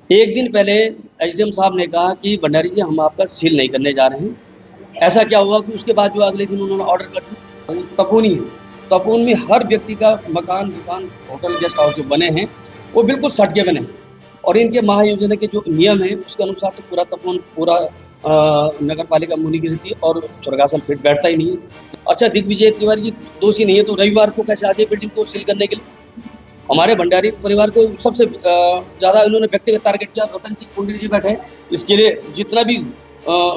एक दिन पहले एसडीएम साहब ने कहा कि भंडारी जी हम आपका सील नहीं करने जा रहे हैं। ऐसा क्या हुआ कि उसके बाद जो अगले दिन उन्होंने ऑर्डर कर दिया। तपोनी है, तपोन में हर व्यक्ति का मकान, दुकान, होटल, गेस्ट हाउस जो बने हैं वो बिल्कुल सट के बने हैं। और इनके महायोजना के जो नियम है उसके अनुसार तो पूरा तपोन, पूरा नगर पालिका मुनिगिरती और स्वर्गासन फिट बैठता ही नहीं है। अच्छा, दिग्विजय तिवारी जी दोषी नहीं है तो रविवार को कैसे आगे बिल्डिंग को सील करने के लिए? हमारे भंडारी परिवार को सबसे ज़्यादा इन्होंने व्यक्तिगत टारगेट किया। रतन सिंह कुंडली जी बैठे हैं, इसके लिए जितना भी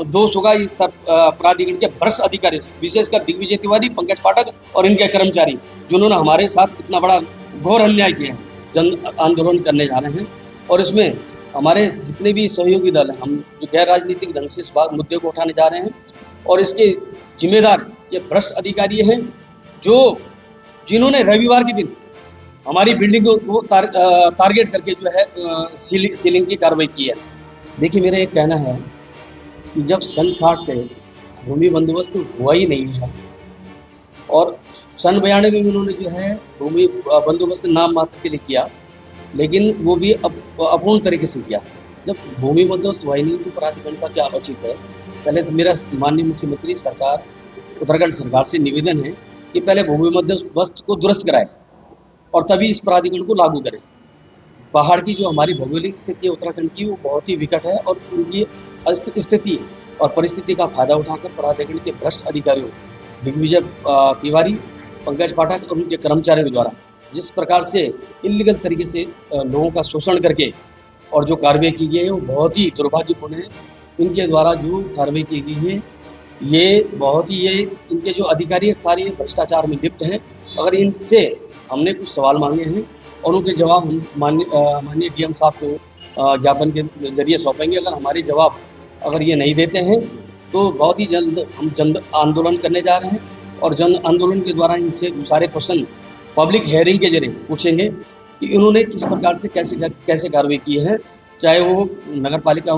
दोष होगा इस सब प्राधिकरण के भ्रष्ट अधिकारी, विशेषकर दिग्विजय तिवारी, पंकज पाठक और इनके कर्मचारी, जिन्होंने हमारे साथ इतना बड़ा घोर अन्याय किया है। जन आंदोलन करने जा रहे हैं और इसमें हमारे जितने भी सहयोगी दल हैं, हम जो गैर राजनीतिक ढंग से इस बात मुद्दे को उठाने जा रहे हैं और इसके जिम्मेदार ये भ्रष्ट अधिकारी हैं जो जिन्होंने रविवार के दिन हमारी बिल्डिंग को टारगेट करके जो है सीलिंग की कार्रवाई की है। देखिए, मेरा एक कहना है कि जब सन 60 से भूमि बंदोबस्त हुआ ही नहीं है और सन 92 में उन्होंने जो है भूमि बंदोबस्त नाम मात्र के लिए किया, लेकिन वो भी अपूर्ण तरीके से किया। जब भूमि बंदोबस्त हुआ ही नहीं तो प्राधिकरण का क्या औचित है? पहले तो मेरा माननीय मुख्यमंत्री सरकार, उत्तराखंड सरकार से निवेदन है कि पहले भूमि बंदोबस्त को दुरुस्त कराए और तभी इस प्राधिकरण को लागू करें। पहाड़ की जो हमारी भौगोलिक स्थिति है उत्तराखंड की, वो बहुत ही विकट है और उनकी स्थिति और परिस्थिति का फायदा उठाकर प्राधिकरण के भ्रष्ट अधिकारियों दिग्विजय तिवारी, पंकज पाठक और उनके कर्मचारियों द्वारा जिस प्रकार से इलीगल तरीके से लोगों का शोषण करके और जो कार्रवाई की गई है वो बहुत ही दुर्भाग्यपूर्ण है। इनके द्वारा जो कार्रवाई की गई है ये बहुत ही, ये इनके जो अधिकारी है सारे भ्रष्टाचार में लिप्त हैं। अगर इनसे हमने कुछ सवाल मांगे हैं और उनके जवाब हम माननीय डीएम साहब को ज्ञापन के जरिए सौंपेंगे। अगर हमारे जवाब अगर ये नहीं देते हैं तो बहुत ही जल्द हम जन आंदोलन करने जा रहे हैं और जन आंदोलन के द्वारा इनसे सारे क्वेश्चन पब्लिक हियरिंग के जरिए पूछेंगे कि इन्होंने किस प्रकार से कैसे कार्रवाई की है, चाहे वो नगर पालिका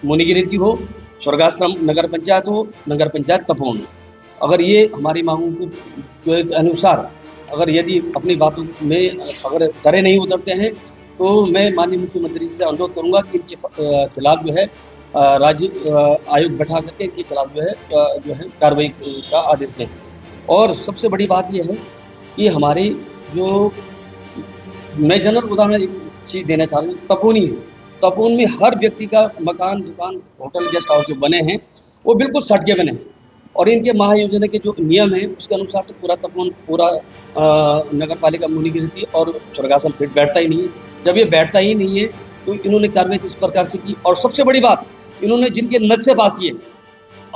मुनिगिरती हो, स्वर्गाश्रम नगर पंचायत हो, नगर पंचायत तपोवन। अगर ये हमारी मांगों के अनुसार अगर यदि अपनी बातों में अगर खरे नहीं उतरते हैं तो मैं माननीय मुख्यमंत्री से अनुरोध करूंगा कि इनके खिलाफ जो है राज्य आयोग बैठा करके इनके खिलाफ जो है कार्रवाई का आदेश दें। और सबसे बड़ी बात यह है कि हमारी जो, मैं जनरल उदाहरण एक चीज़ देना चाह रहा हूँ, तपोनी है, तपोन में हर व्यक्ति का मकान, दुकान, होटल, गेस्ट हाउस जो बने हैं वो बिल्कुल सट के बने हैं और इनके महायोजना के जो नियम है उसके अनुसार तो पूरा तपोन, पूरा नगर पालिका मुनिगिरती और स्वर्गासन फिट बैठता ही नहीं है। जब ये बैठता ही नहीं है तो इन्होंने कार्रवाई किस प्रकार से की? और सबसे बड़ी बात, इन्होंने जिनके नक्शे पास किए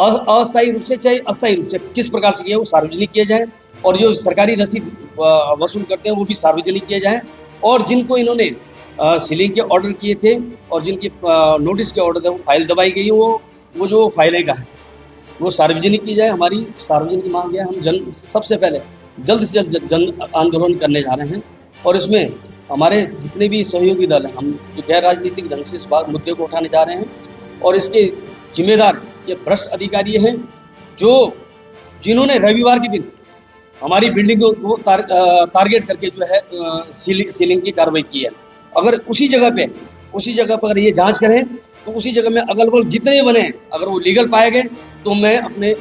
अस्थायी रूप से चाहे अस्थायी रूप से किस प्रकार से किए वो सार्वजनिक किए जाए और जो सरकारी रसीद वसूल करते हैं वो भी सार्वजनिक किए जाए और जिनको इन्होंने सीलिंग के ऑर्डर किए थे और जिनके नोटिस के ऑर्डर थे वो फाइल दबाई गई वो जो फाइलें का है वो सार्वजनिक की जाए। हमारी सार्वजनिक मांग है। हम सबसे पहले जल्द से जल्द जन आंदोलन करने जा रहे हैं और इसमें हमारे जितने भी सहयोगी दल हैं, हम जो गैर राजनीतिक ढंग से इस बात मुद्दे को उठाने जा रहे हैं और इसके जिम्मेदार ये भ्रष्ट अधिकारी हैं जो जिन्होंने रविवार के दिन हमारी बिल्डिंग को टारगेट करके जो है सीलिंग की कार्रवाई की है। अगर उसी जगह पर अगर ये जांच करें तो उसी जगह में अगल बगल जितने बने हैं अगर वो लीगल पाए गए तो मैं अपने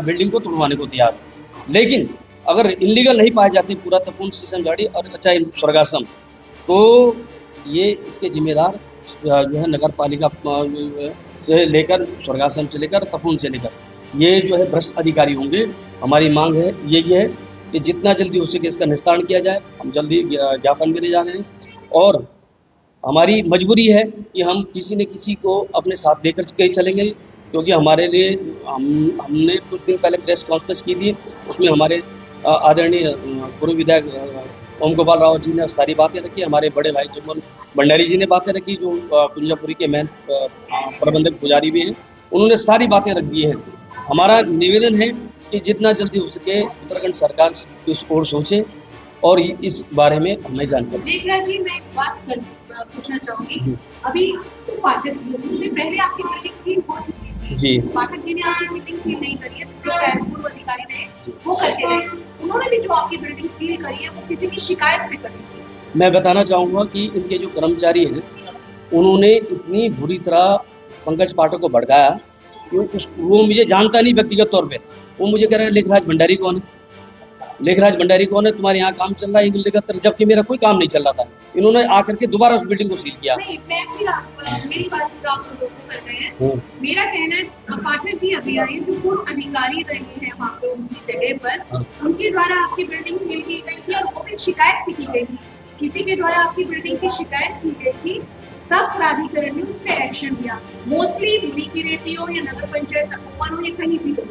बिल्डिंग को तोड़वाने को तैयार हूँ। लेकिन अगर इलीगल नहीं पाए जाते पूरा तपोन स्टेशन गाड़ी और चाहे स्वर्गाश्रम, तो ये इसके जिम्मेदार जो है नगर पालिका से लेकर स्वर्गाश्रम से लेकर तपोवन से लेकर ये जो है भ्रष्ट अधिकारी होंगे। हमारी मांग है यही है कि जितना जल्दी हो सके इसका निस्तारण किया जाए। हम जल्दी ज्ञापन देने जा रहे हैं और हमारी मजबूरी है कि हम किसी न किसी को अपने साथ लेकर के चलेंगे क्योंकि हमारे लिए हमने कुछ दिन पहले प्रेस कॉन्फ्रेंस की थी, उसमें हमारे आदरणीय पूर्व विधायक ओम गोपाल राव जी ने सारी बातें रखी, हमारे बड़े भाई जुम्मन भंडारी जी ने बातें रखी जो कुंजापुरी के मेन प्रबंधक पुजारी भी हैं, उन्होंने सारी बातें रख दी हैं। हमारा निवेदन है कि जितना जल्दी हो सके उत्तराखंड सरकार इस ओर सोचे और इस बारे में हमें जानकारी। देखराज जी, मैं एक बात पूछना चाहूंगी। अभी पाठक जी से पहले आपकी मीटिंग सील हो चुकी थी जी, पाठक जी ने आपकी मीटिंग सील नहीं करी है, पूर्व अधिकारी ने वो करके गए। उन्होंने भी जो आपकी बिल्डिंग सील करी है वो किसी की शिकायत से करी थी, मैं बताना चाहूँगा कि इनके जो कर्मचारी हैं, उन्होंने इतनी बुरी तरह पंकज पाठक को भड़काया कि वो मुझे जानता नहीं व्यक्तिगत तौर पे। वो मुझे कह रहे हैं लेखराज भंडारी कौन है? लेखराज भंडारी कौन है? तुम्हारे यहाँ काम चल रहा है लेखक, जबकि मेरा कोई काम नहीं चल रहा था। इन्होंने आकर के दोबारा उस बिल्डिंग को सील किया। नहीं, मैं भी मेरी बात तो आप लोगों कर रहे हैं। हम्म। मेरा कहना है पाठक जी अभी आए जो पूर्व अधिकारी रहे हैं वहाँ पे उनकी जगह पर, उनके द्वारा आपकी बिल्डिंग सील की गई थी और वो भी शिकायत भी की गई थी। किसी के द्वारा आपकी बिल्डिंग की शिकायत की गई थी, तब प्राधिकरण ने उस पर एक्शन लिया। मोस्टली मुनी की रेती हो या नगर पंचायत तपोवन हो या कहीं भी हो,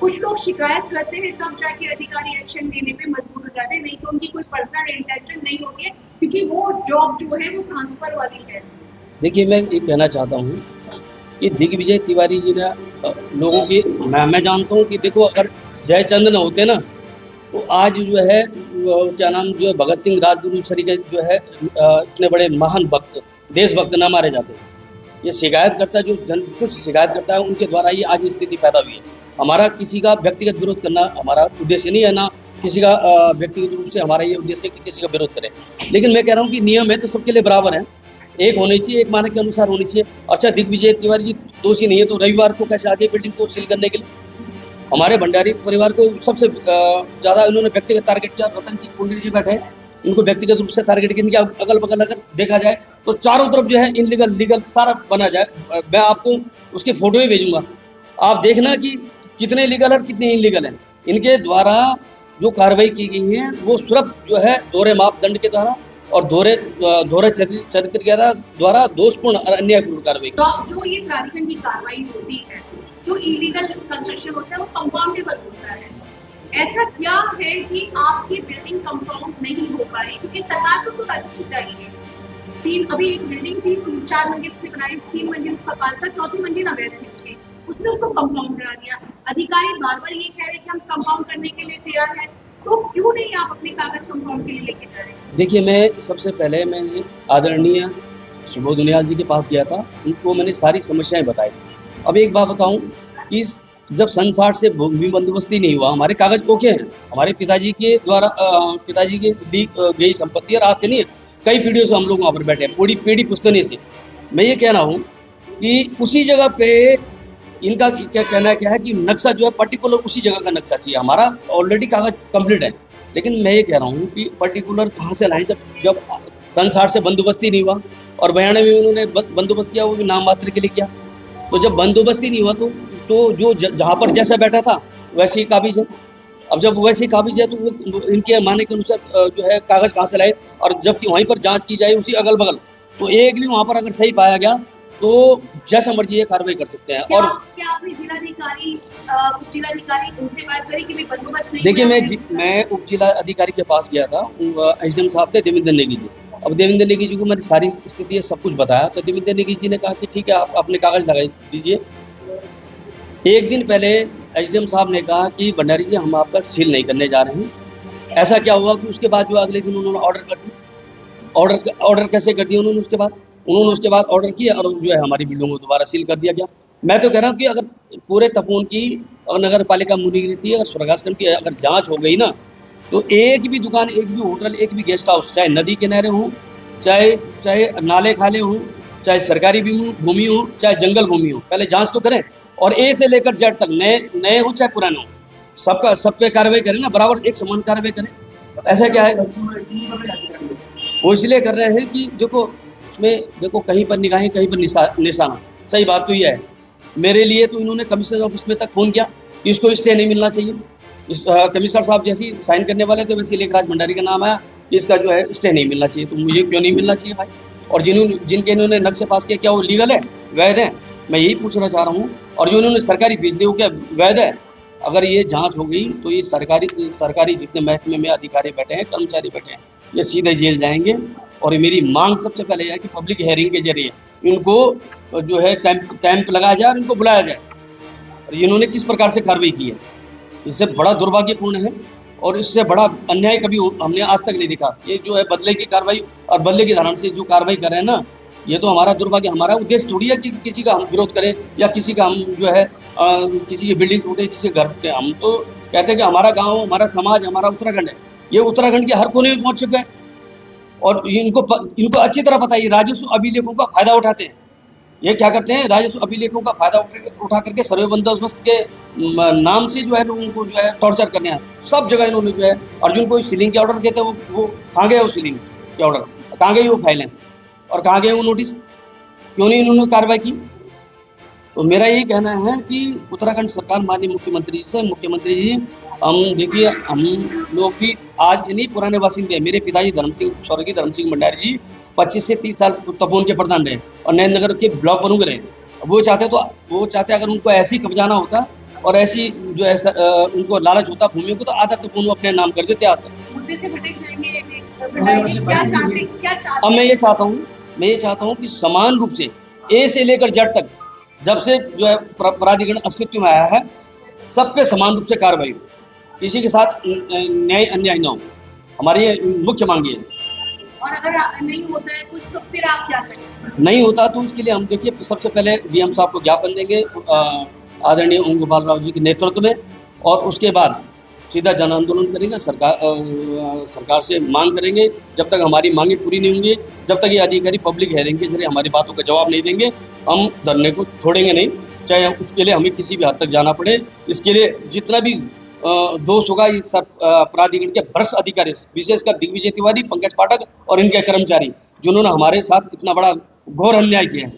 कुछ लोग शिकायत करते हैं तब जाके अधिकारी एक्शन लेने पे मजबूर हो जाते हैं, नहीं तो उनकी कोई पर्सनल इंटेंशन नहीं होती है, क्योंकि वो जॉब जो है वो ट्रांसफर वाली है। देखिए, मैं ये कहना चाहता हूँ कि दिग्विजय तिवारी जी ने लोगों की, मैं जानता हूँ कि देखो, अगर जयचंद न होते ना, तो आज जो है क्या नाम जो है भगत सिंह राजगुरु सरी के जो है इतने बड़े महान भक्त, देशभक्त ना मारे जाते। ये शिकायत करता जो जन कुछ शिकायत करता है, उनके द्वारा ही आज स्थिति पैदा हुई है। हमारा किसी का व्यक्तिगत विरोध करना हमारा उद्देश्य नहीं है, ना किसी का व्यक्तिगत रूप से हमारा ये उद्देश्य है कि किसी का विरोध करें। लेकिन मैं कह रहा हूँ कि नियम है तो सबके लिए बराबर है, एक होनी चाहिए, एक मानक के अनुसार होनी चाहिए। अच्छा, दिग्विजय तिवारी जी दोषी नहीं है तो रविवार को कैसे आगे बिल्डिंग को सील करने के लिए? हमारे भंडारी परिवार को सबसे ज़्यादा उन्होंने व्यक्तिगत टारगेट किया। रतन सिंह कुंडली जी बैठे हैं, इनको व्यक्तिगत रूप से टारगेट किया। इनके अगल बगल अगर देखा जाए तो चारों तरफ जो है इनलीगल लीगल सारा बना जाए। मैं आपको उसकी फोटो ही भेजूंगा, आप देखना कि कितने लीगल और कितने इनलीगल हैं। इनके द्वारा जो कार्रवाई की गई है वो सिर्फ जो है दोहरे मापदंड के द्वारा और दोहरे चरित्र के द्वारा दोषपूर्ण और अन्यायपूर्ण कार्रवाई। जो ये प्राधिकरण की कार्रवाई होती है, जो इलीगल कंस्ट्रक्शन होता है वो कंपाउंडेबल होता है। ऐसा क्या है कि आपकी बिल्डिंग कंपाउंड नहीं हो पाई? क्योंकि सरकार को तो राजस्व चाहिए। अभी एक बिल्डिंग थी 4 मंजिल से बनाई, 3 मंजिल उसका पास था, 4थी मंजिल अवैध थी उसकी, उसने उसको कंपाउंड करा दिया। अधिकारी बार बार ये कह रहे कि हम कंपाउंड करने के लिए तैयार हैं, तो क्यों नहीं आप अपने कागज कंपाउंड के लिए लेके जा रहे हैं? देखिए, मैं सबसे पहले मैंने आदरणीय सुबोध दुनियाल जी के पास गया था, उनको मैंने सारी समस्याएं बताई। अब एक बात बताऊं कि जब सन 60 से भूमि बंदोबस्ती नहीं हुआ, हमारे कागज ओके हैं, हमारे पिताजी के द्वारा पिताजी की दी गई संपत्ति है, आज से नहीं है, कई पीढ़ियों से हम लोग वहाँ पर बैठे हैं, पीढ़ी पुश्तनी से। मैं ये कह रहा हूँ कि उसी जगह पे इनका क्या कहना है, क्या है कि नक्शा जो है पर्टिकुलर उसी जगह का नक्शा चाहिए। हमारा ऑलरेडी कागज कंप्लीट है, लेकिन मैं ये कह रहा हूँ कि पर्टिकुलर कहाँ से लाएं, जब सन 60 से बंदोबस्ती नहीं हुआ और 92 में उन्होंने बंदोबस्त किया, वो भी नाम मात्र के लिए किया। तो जब बंदोबस्ती नहीं हुआ तो जो जहाँ पर जैसा बैठा था वैसे ही काबिज है। अब जब वैसे ही काबिज है तो वो इनके मानने के अनुसार जो है कागज कहाँ से लाए, और जबकि वहीं पर जांच की जाए उसी अगल बगल, तो एक भी वहाँ पर अगर सही पाया गया तो जैसा मर्जी ये कार्रवाई कर सकते हैं। और क्या आपने जिलाधिकारी उनसे बात करी कि भाई बंदोबस्त नहीं? देखिए, मैं उप जिला अधिकारी के पास गया था, एसडीएम साहब थे देवेंद्र नेगी जी। अब देवेंद्र नेगी जी को मैंने सारी स्थिति सब कुछ बताया, तो देवेंद्र नेगी जी ने कहा कि ठीक है, आप अपने कागज लगा दीजिए। एक दिन पहले एसडीएम साहब ने कहा कि भंडारी जी हम आपका सील नहीं करने जा रहे हैं। ऐसा क्या हुआ कि उसके बाद जो अगले दिन उन्होंने ऑर्डर कर दिया। ऑर्डर कैसे कर दिया उन्होंने उसके बाद ऑर्डर किया और जो है हमारी बिल्डिंग को दोबारा सील कर दिया गया। मैं तो कह रहा हूँ कि अगर पूरे तपोवन की और नगर पालिका मुनीगिरी अगर स्वर्गाश्रम की अगर जांच हो गई ना, तो एक भी दुकान, एक भी होटल, एक भी गेस्ट हाउस, चाहे नदी किनारे हों, चाहे नाले खाले हों, चाहे सरकारी भूमि हो, चाहे जंगल भूमि हो, पहले जांच तो करें। और ए से लेकर जेड तक, नए हो चाहे पुराने हो, सब पे कार्रवाई करें ना, बराबर एक समान कार्रवाई करें। ऐसा क्या है, वो इसलिए कर रहे हैं कि देखो कहीं पर निगाहें, कहीं पर निशाना। सही बात तो ये है, मेरे लिए तो इन्होंने कमिश्नर ऑफिस में तक फोन किया कि इसको स्टे नहीं मिलना चाहिए। कमिश्नर साहब जैसे साइन करने वाले थे वैसे लेखराज भंडारी का नाम आया कि इसका जो है स्टे नहीं मिलना चाहिए। तो मुझे क्यों नहीं मिलना चाहिए भाई? और जिनके इन्होंने नक्शे पास किया, क्या वो लीगल है, वैध है? मैं यही पूछना चाह रहा हूँ। और जो इन्होंने सरकारी फीस दी वो क्या वैध है? अगर ये जांच हो गई तो ये सरकारी जितने महकमे में अधिकारी बैठे हैं, कर्मचारी बैठे हैं, ये सीधे जेल जाएंगे। और मेरी मांग सबसे पहले है कि पब्लिक हेयरिंग के जरिए इनको जो है कैंप लगाया जाए और इनको बुलाया जाए। और इन्होंने किस प्रकार से कार्रवाई की है, इससे बड़ा दुर्भाग्यपूर्ण है और इससे बड़ा अन्याय कभी हमने आज तक नहीं देखा। ये जो है बदले की कार्रवाई और बदले की धारण से जो कार्रवाई कर रहे हैं ना, ये तो हमारा दुर्भाग्य। हमारा उद्देश्य थोड़ी है कि किसी का हम विरोध करें या किसी का हम जो है किसी की बिल्डिंग टूटे, किसी घर टूटे। हम तो कहते हैं कि हमारा गाँव, हमारा समाज, हमारा उत्तराखंड है। ये उत्तराखंड के हर कोने में पहुँच चुका है। और इनको अच्छी तरह पता है ये राजस्व अभिलेखों का फायदा उठाते हैं। ये क्या करते हैं, राजस्व अभिलेखों का फायदा उठा करके सर्वे बंदोबस्त के नाम से जो है लोगों को जो है टॉर्चर करने हैं। सब जगह इन्होंने जो है अर्जुन को सीलिंग के ऑर्डर देते हैं, वो कहाँ गए वो सीलिंग के ऑर्डर, कहाँ गई वो फाइलें और कहाँ गए वो नोटिस, क्यों नहीं इन्होंने कार्रवाई की। तो मेरा यही कहना है कि उत्तराखंड सरकार माननीय मुख्यमंत्री जी, हम देखिए, हम लोग भी आज नहीं पुराने बासिंदे हैं। मेरे पिताजी स्वर्गीय धर्म सिंह भंडारी जी 25 से 30 साल तपोवन के प्रधान रहे और नयनगर के ब्लॉक प्रमुख रहे। वो चाहते अगर उनको ऐसे ही कब्जाना होता और ऐसी जो है उनको लालच होता भूमियों को, तो आधा तपोवन अपने नाम कर देते आज तक। मुद्दे से भटक जाएंगे भंडारी जी, क्या चाहते अब मैं ये चाहता हूँ कि समान रूप से ए से लेकर जेड तक, जब से जो है प्राधिकरण अस्तित्व में आया है, सब पे समान रूप से कार्रवाई हो, किसी के साथ न्याय अन्याय न हो। हमारी ये मुख्य मांग है। और अगर नहीं होता है कुछ तो फिर आप क्या करेंगे? नहीं होता तो उसके लिए हम देखिए सबसे पहले डीएम साहब को ज्ञापन देंगे आदरणीय ओम गोपाल राव जी के नेतृत्व में, और उसके बाद सीधा जन आंदोलन करेंगे, सरकार से मांग करेंगे। जब तक हमारी मांगे पूरी नहीं होंगी, जब तक ये अधिकारी पब्लिक हेयरिंग के जरिए हमारी बातों का जवाब नहीं देंगे, हम धरने को छोड़ेंगे नहीं, चाहे उसके लिए हमें किसी भी हद तक जाना पड़े। इसके लिए जितना भी दोष होगा, इस प्राधिकरण के भ्रष्ट अधिकारी, विशेषकर दिग्विजय तिवारी, पंकज पाठक और इनके कर्मचारी, जिन्होंने हमारे साथ इतना बड़ा घोर अन्याय किया है,